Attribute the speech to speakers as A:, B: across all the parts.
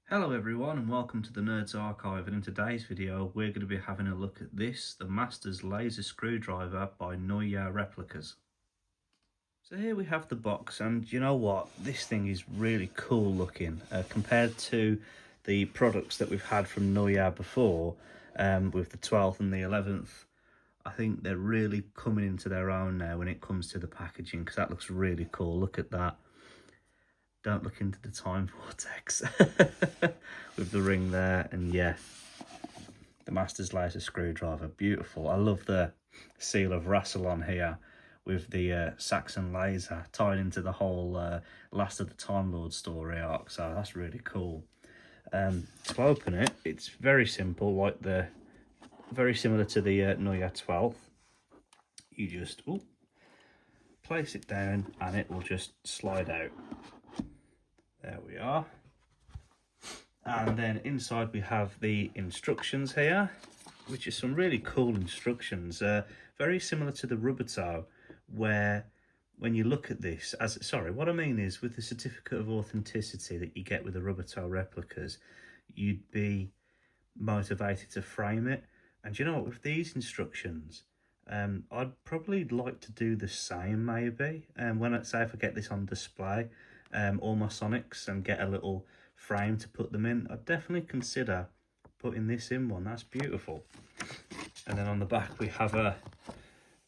A: Hello everyone and welcome to the Nerds Archive, and in today's video we're going to be having a look at this, the Masters Laser Screwdriver by Nawya Replicas. So here we have the box, and you know what, this thing is really cool looking compared to the products that we've had from Nawya before with the 12th and the 11th. I think they're really coming into their own now when it comes to the packaging, because that looks really cool. Look at that. Don't look into the time vortex with the ring there, and yeah, the Masters Laser Screwdriver, beautiful. I love the seal of Rassilon here with the Saxon laser tied into the whole Last of the Time Lord story arc, so that's really cool. To open it, it's very simple, like very similar to the Nawya 12th. You just place it down and it will just slide out. There we are. And then inside we have the instructions here, which is some really cool instructions. Very similar to the rubber toe, where when you look at this, what I mean is with the certificate of authenticity that you get with the rubber toe replicas, you'd be motivated to frame it. And you know what, with these instructions, I'd probably like to do the same maybe. When if I get this on display, all my Sonics, and get a little frame to put them in, I'd definitely consider putting this in one. That's beautiful. And then on the back we have a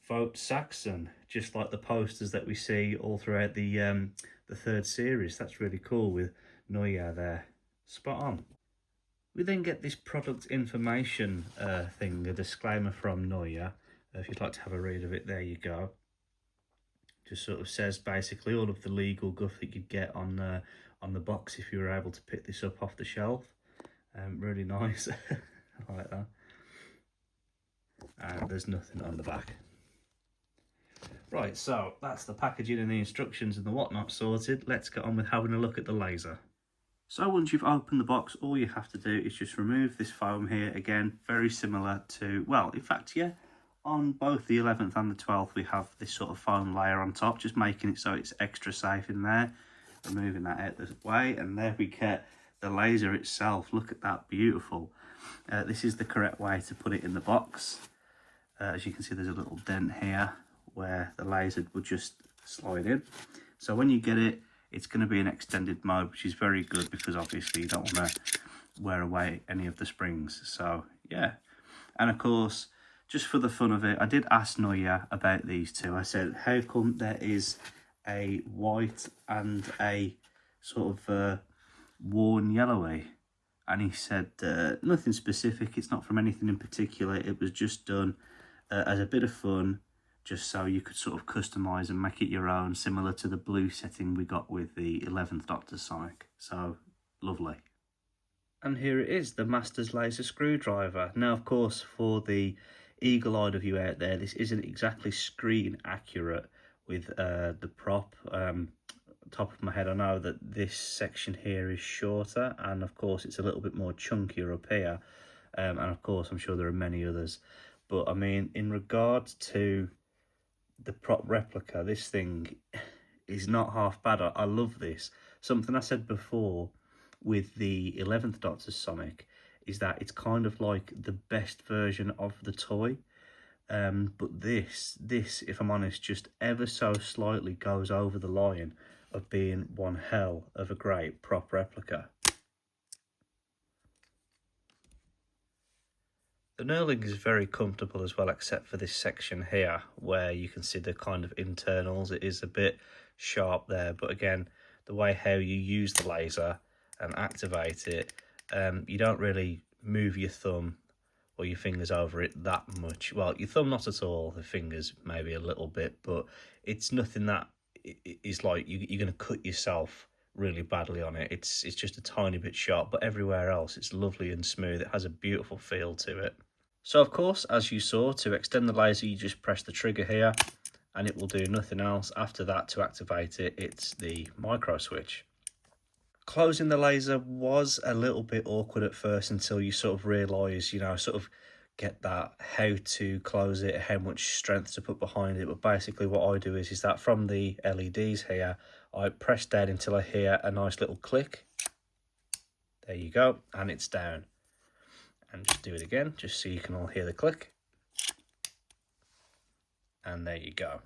A: Vote Saxon, just like the posters that we see all throughout the third series. That's really cool with Nawya there. Spot on. We then get this product information thing, a disclaimer from Nawya. If you'd like to have a read of it, there you go. Just sort of says basically all of the legal guff that you'd get on the box if you were able to pick this up off the shelf. Really nice. I like that. And there's nothing on the back. Right, so that's the packaging and the instructions and the whatnot sorted. Let's get on with having a look at the laser. So once you've opened the box, all you have to do is just remove this foam here. Again, very similar to, well, in fact, yeah, on both the 11th and the 12th, we have this sort of foam layer on top, just making it so it's extra safe in there. Removing that out the way, and there we get the laser itself. Look at that, beautiful. This is the correct way to put it in the box. As you can see, there's a little dent here where the laser would just slide in. So when you get it, it's going to be an extended mode, which is very good because obviously you don't want to wear away any of the springs. So yeah, and of course, just for the fun of it, I did ask Nawya about these two. I said, how come there is a white and a sort of worn yellowy? And he said, nothing specific, it's not from anything in particular, it was just done as a bit of fun, just so you could sort of customise and make it your own, similar to the blue setting we got with the 11th Doctor Sonic. So, lovely. And here it is, the Masters Laser Screwdriver. Now, of course, for the eagle-eyed of you out there, this isn't exactly screen accurate with the prop. Top of my head, I know that this section here is shorter, and of course it's a little bit more chunkier up here, and of course I'm sure there are many others, but I mean, in regards to the prop replica, this thing is not half bad. I love this. Something I said before with the 11th Doctor Sonic is that it's kind of like the best version of the toy. But this, if I'm honest, just ever so slightly goes over the line of being one hell of a great prop replica. The knurling is very comfortable as well, except for this section here where you can see the kind of internals. It is a bit sharp there, but again, the way how you use the laser and activate it, you don't really move your thumb or your fingers over it that much. Well, your thumb not at all, the fingers maybe a little bit, but it's nothing that is like you're going to cut yourself really badly on it. It's just a tiny bit sharp, but everywhere else it's lovely and smooth. It has a beautiful feel to it. So of course, as you saw, to extend the laser you just press the trigger here and it will do nothing else. After that, to activate it, it's the micro switch. Closing the laser was a little bit awkward at first until you sort of realise, you know, sort of get that how to close it, how much strength to put behind it. But basically what I do is that from the LEDs here, I press down until I hear a nice little click. There you go, and it's down. And just do it again, just so you can all hear the click. And there you go.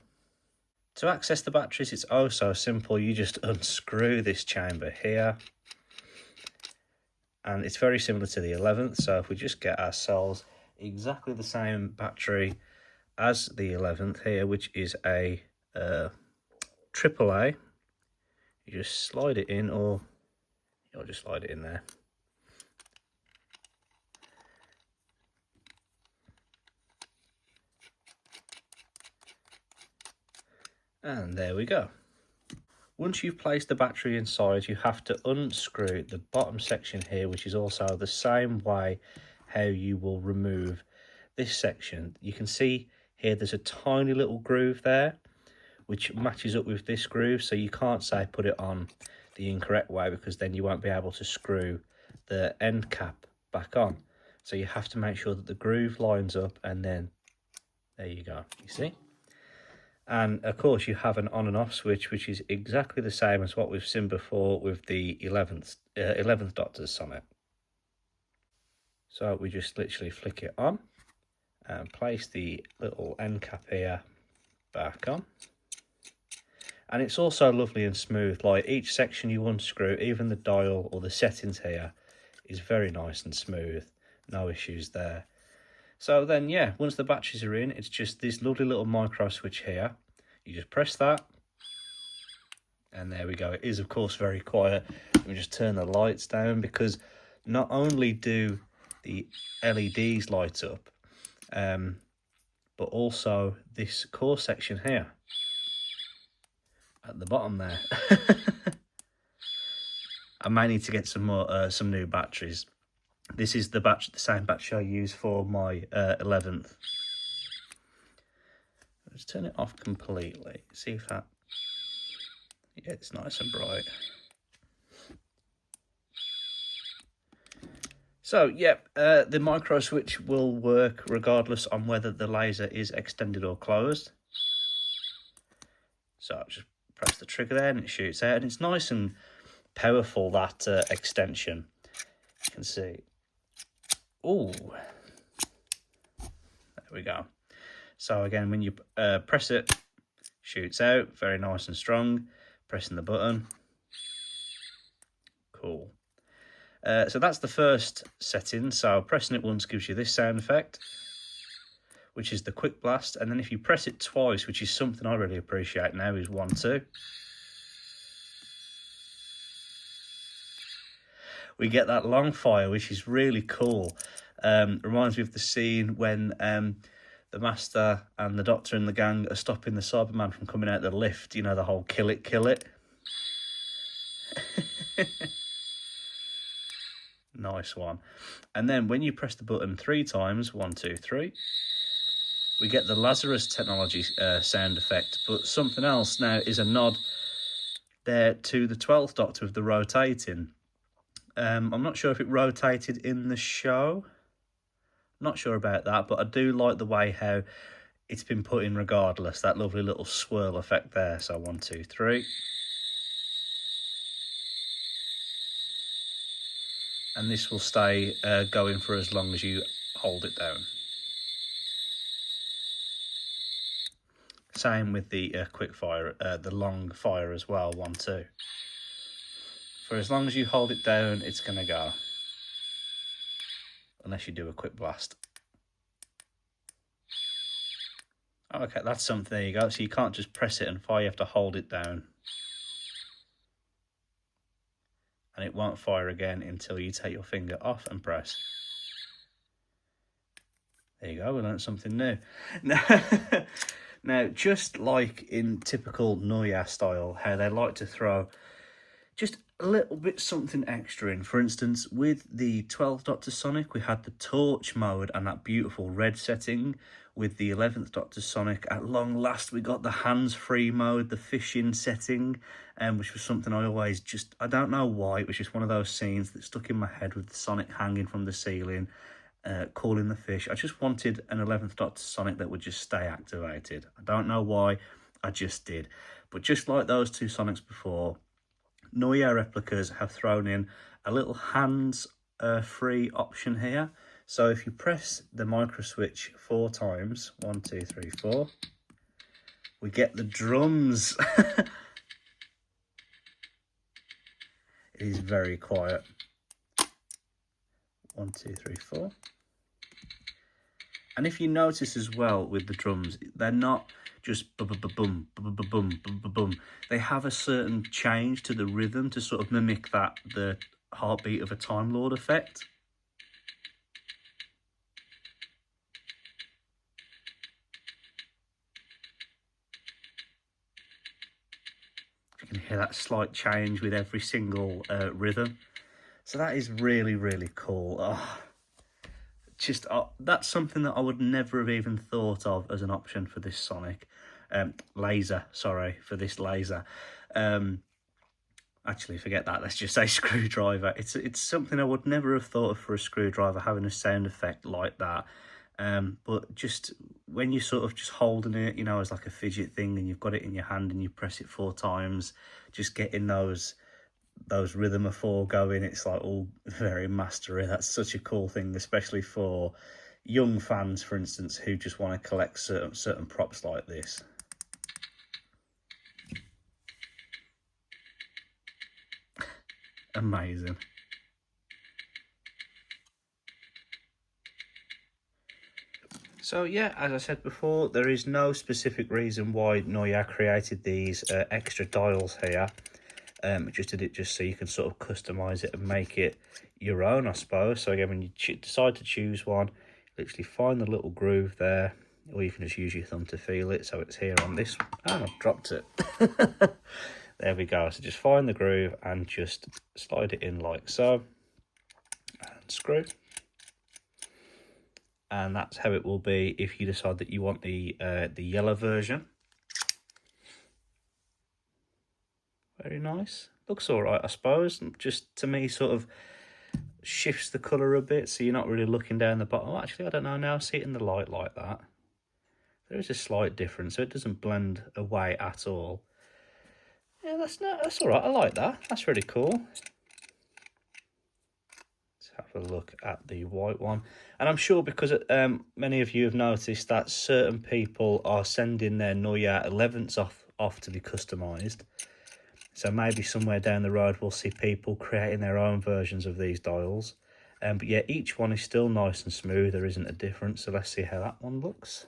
A: To access the batteries, it's oh so simple. You just unscrew this chamber here. And it's very similar to the 11th. So if we just get ourselves exactly the same battery as the 11th here, which is a AAA, you just slide it in, or you'll just slide it in there. And there we go. Once you've placed the battery inside, you have to unscrew the bottom section here, which is also the same way how you will remove this section. You can see here there's a tiny little groove there, which matches up with this groove, so you can't say put it on the incorrect way, because then you won't be able to screw the end cap back on. So you have to make sure that the groove lines up, and then there you go, you see? And of course you have an on and off switch, which is exactly the same as what we've seen before with the 11th Doctor's Sonic. So we just literally flick it on and place the little end cap here back on. And it's also lovely and smooth, like each section you unscrew, even the dial or the settings here, is very nice and smooth, no issues there. So then, yeah, once the batteries are in, it's just this lovely little micro switch here. You just press that, and there we go. It is, of course, very quiet. Let me just turn the lights down, because not only do the LEDs light up, but also this core section here at the bottom there. I may need to get some more, some new batteries. This is the same battery I use for my 11th. Let's turn it off completely. See if that, yeah, it's nice and bright. So, yep, the micro switch will work regardless on whether the laser is extended or closed. So just press the trigger there and it shoots out, and it's nice and powerful, that extension. You can see. Ooh, there we go. So again, when you press it, shoots out, very nice and strong. Pressing the button, cool. So that's the first setting. So pressing it once gives you this sound effect, which is the quick blast. And then if you press it twice, which is something I really appreciate now, is 1, 2. We get that long fire, which is really cool. Reminds me of the scene when the Master and the Doctor and the gang are stopping the Cyberman from coming out the lift. You know, the whole kill it, kill it. Nice one. And then when you press the button 3 times, 1, 2, 3, we get the Lazarus technology sound effect. But something else now is a nod there to the 12th Doctor with the rotating. I'm not sure if it rotated in the show. Not sure about that, but I do like the way how it's been put in regardless. That lovely little swirl effect there. So 1, 2, 3. And this will stay going for as long as you hold it down. Same with the quick fire, the long fire as well, 1, 2. For as long as you hold it down, it's going to go. Unless you do a quick blast. Okay, that's something, there you go. So you can't just press it and fire, you have to hold it down. And it won't fire again until you take your finger off and press. There you go, we learned something new. Now, just like in typical Nawya style, how they like to throw just a little bit something extra in. For instance, with the 12th Doctor Sonic, we had the torch mode and that beautiful red setting. With the 11th Doctor Sonic, at long last, we got the hands-free mode, the fishing setting, which was something I always just, I don't know why, it was just one of those scenes that stuck in my head with the Sonic hanging from the ceiling, calling the fish. I just wanted an 11th Doctor Sonic that would just stay activated. I don't know why, I just did. But just like those two Sonics before, Nawya Replicas have thrown in a little hands free option here. So if you press the micro switch 4 times, 1, 2, 3, 4, we get the drums. It is very quiet. 1, 2, 3, 4. And if you notice as well with the drums, they're not just boom, boom. They have a certain change to the rhythm to sort of mimic that, the heartbeat of a Time Lord effect. You can hear that slight change with every single rhythm. So that is really, really cool. Oh, just that's something that I would never have even thought of as an option for this Sonic. Lazer, sorry, for this Lazer. Actually, forget that. Let's just say screwdriver. It's something I would never have thought of for a screwdriver, having a sound effect like that. But just when you're sort of just holding it, you know, as like a fidget thing, and you've got it in your hand and you press it 4 times, just getting those rhythm of 4 going, it's like all very mastery. That's such a cool thing, especially for young fans, for instance, who just want to collect certain props like this. Amazing. So yeah, as I said before, there is no specific reason why Nawya created these extra dials here. Just did it just so you can sort of customize it and make it your own, I suppose. So again, when you decide to choose one, literally find the little groove there, or you can just use your thumb to feel it. So it's here on this. Oh, I've dropped it. There we go. So just find the groove and just slide it in like so, and screw. And that's how it will be if you decide that you want the yellow version. Very nice. Looks all right, I suppose. Just to me, sort of shifts the colour a bit, so you're not really looking down the bottom. Oh, actually, I don't know now. I see it in the light like that. There is a slight difference, so it doesn't blend away at all. Yeah, that's all right. I like that. That's really cool. Let's have a look at the white one. And I'm sure because many of you have noticed that certain people are sending their Nawya 11s off to be customised. So maybe somewhere down the road we'll see people creating their own versions of these dials. But yeah, each one is still nice and smooth. There isn't a difference. So let's see how that one looks.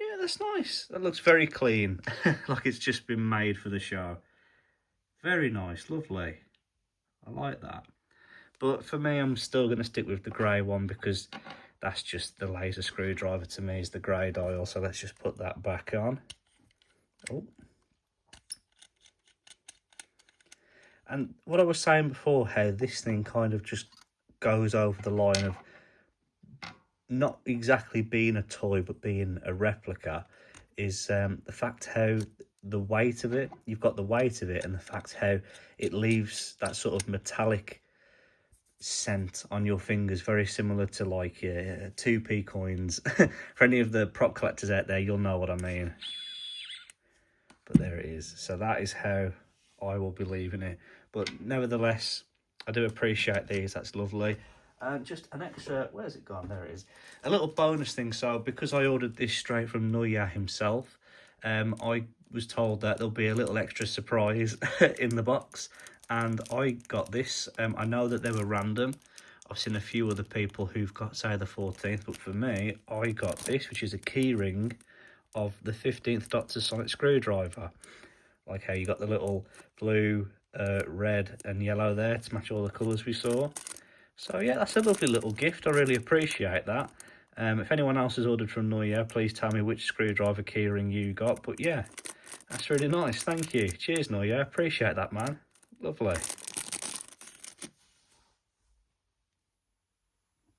A: Yeah, that's nice. That looks very clean, like it's just been made for the show. Very nice, lovely. I like that. But for me, I'm still going to stick with the grey one because that's just the Lazer screwdriver to me, is the grey dial. So let's just put that back on. Oh. And what I was saying before, how this thing kind of just goes over the line of not exactly being a toy, but being a replica, is the fact how the weight of it, you've got the weight of it, and the fact how it leaves that sort of metallic scent on your fingers, very similar to like 2p coins. For any of the prop collectors out there, you'll know what I mean. But there it is. So that is how I will be leaving it. But nevertheless, I do appreciate these. That's lovely. Just an extra, where's it gone? There it is. A little bonus thing. So because I ordered this straight from Nawya himself, I was told that there'll be a little extra surprise in the box. And I got this. I know that they were random. I've seen a few other people who've got, say, the 14th. But for me, I got this, which is a key ring of the 15th Doctor Sonic screwdriver. Like how you got the little blue, red and yellow there to match all the colours we saw. So yeah, that's a lovely little gift. I really appreciate that. If anyone else has ordered from Nawya, please tell me which screwdriver keyring you got. But yeah, that's really nice. Thank you. Cheers, Nawya. Appreciate that, man. Lovely.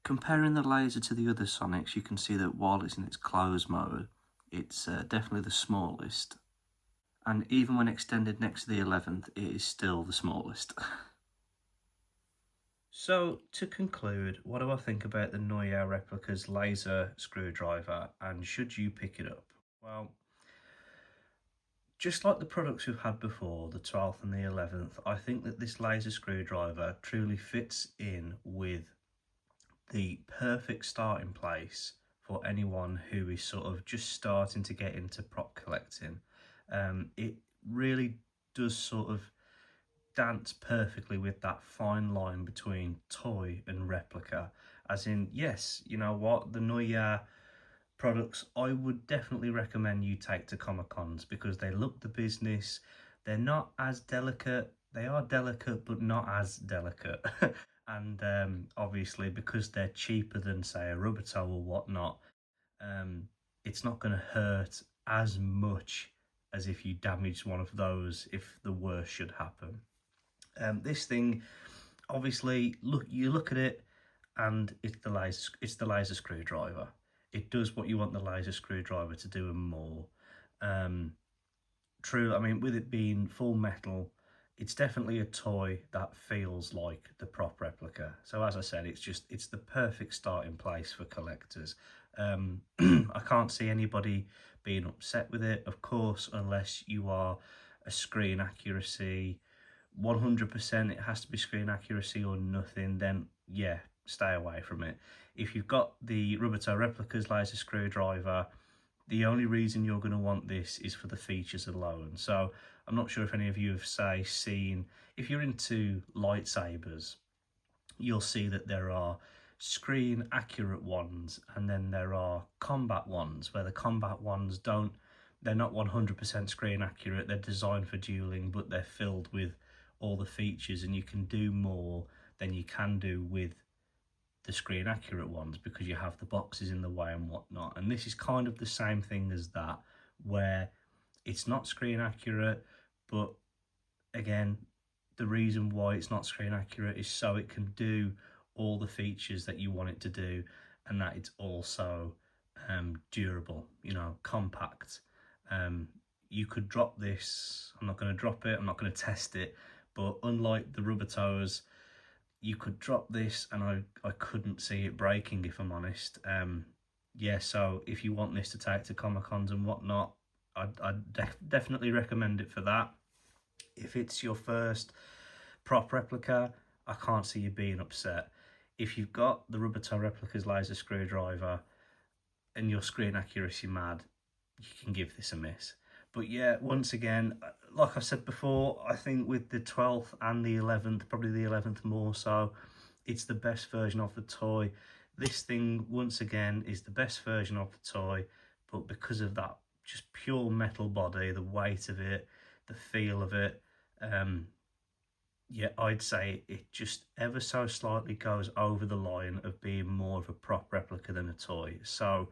A: Comparing the Lazer to the other Sonics, you can see that while it's in its closed mode, it's definitely the smallest. And even when extended next to the 11th, it is still the smallest. So, to conclude, what do I think about the Nawya Replica's Lazer screwdriver, and should you pick it up? Well, Just like the products we've had before, the 12th and the 11th, I think that this laser screwdriver truly fits in with the perfect starting place for anyone who is sort of just starting to get into prop collecting. It really does sort of dance perfectly with that fine line between toy and replica. As in, yes, you know what, the Nawya products I would definitely recommend you take to Comic Cons because they look the business. They're not as delicate. They are delicate, but not as delicate. And obviously, because they're cheaper than, say, a rubber toe or whatnot, um, it's not going to hurt as much as if you damaged one of those if the worst should happen. This thing, obviously, you look at it, and it's the laser screwdriver. It does what you want the laser screwdriver to do and more. True, I mean, with it being full metal, it's definitely a toy that feels like the prop replica. So as I said, it's the perfect starting place for collectors. I can't see anybody being upset with it, of course, unless you are a screen accuracy 100%, it has to be screen accuracy or nothing, then yeah, stay away from it. If you've got the rubber toe replicas laser screwdriver, the only reason you're going to want this is for the features alone. So I'm not sure if any of you have seen, if you're into lightsabers, you'll see that there are screen accurate ones and then there are combat ones, where the combat ones they're not 100% screen accurate. They're designed for dueling, but they're filled with all the features, and you can do more than you can do with the screen accurate ones because you have the boxes in the way and whatnot. And this is kind of the same thing as that, where it's not screen accurate, but again, the reason why it's not screen accurate is so it can do all the features that you want it to do, and that it's also durable, you know, compact. You could drop this. I'm not going to drop it, I'm not going to test it, but unlike the rubber toes, you could drop this and I couldn't see it breaking, if I'm honest. Yeah, so if you want this to take to Comic Cons and whatnot, I'd definitely recommend it for that. If it's your first prop replica, I can't see you being upset. If you've got the rubber toe replicas laser screwdriver and you're screen accuracy mad, you can give this a miss. But yeah, once again, like I said before, I think with the 12th and the 11th, probably the 11th more so, it's the best version of the toy. This thing, once again, is the best version of the toy, but because of that just pure metal body, the weight of it, the feel of it, yeah, I'd say it just ever so slightly goes over the line of being more of a prop replica than a toy. So,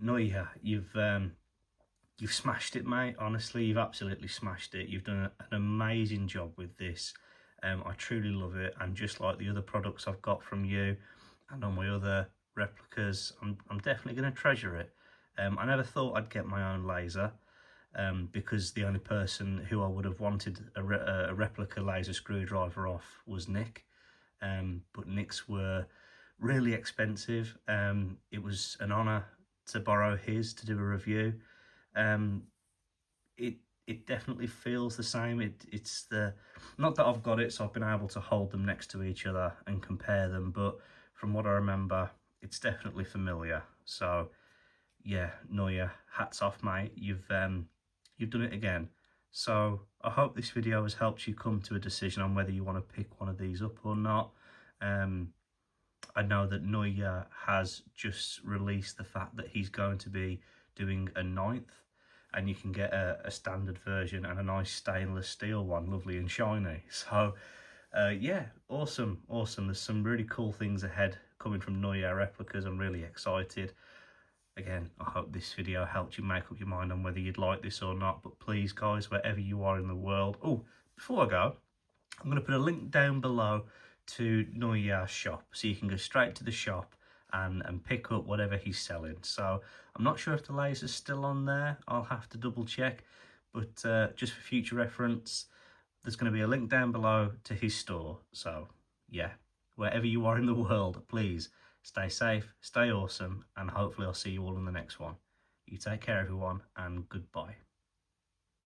A: Nawya, you've smashed it, mate. Honestly, you've absolutely smashed it. You've done an amazing job with this. I truly love it, and just like the other products I've got from you and all my other replicas, I'm definitely going to treasure it. I never thought I'd get my own laser, because the only person who I would have wanted a replica laser screwdriver off was Nick, but Nick's were really expensive. It was an honour to borrow his to do a review. It definitely feels the same. It's the, not that I've got it so I've been able to hold them next to each other and compare them, but from what I remember, it's definitely familiar. So yeah, Nawya, hats off, mate. You've done it again. So I hope this video has helped you come to a decision on whether you want to pick one of these up or not. I know that Nawya has just released the fact that he's going to be doing a 9th, and you can get a standard version and a nice stainless steel one, lovely and shiny. So yeah, awesome. There's some really cool things ahead coming from Nawya Replicas. I'm really excited. Again, I hope this video helped you make up your mind on whether you'd like this or not. But please, guys, wherever you are in the world. Oh, before I go, I'm going to put a link down below to Nawya's shop, so you can go straight to the shop and pick up whatever he's selling. So I'm not sure if the laser's still on there. I'll have to double check. But just for future reference, there's going to be a link down below to his store. So yeah, wherever you are in the world, please stay safe, stay awesome, and hopefully I'll see you all in the next one. You take care, everyone, and goodbye.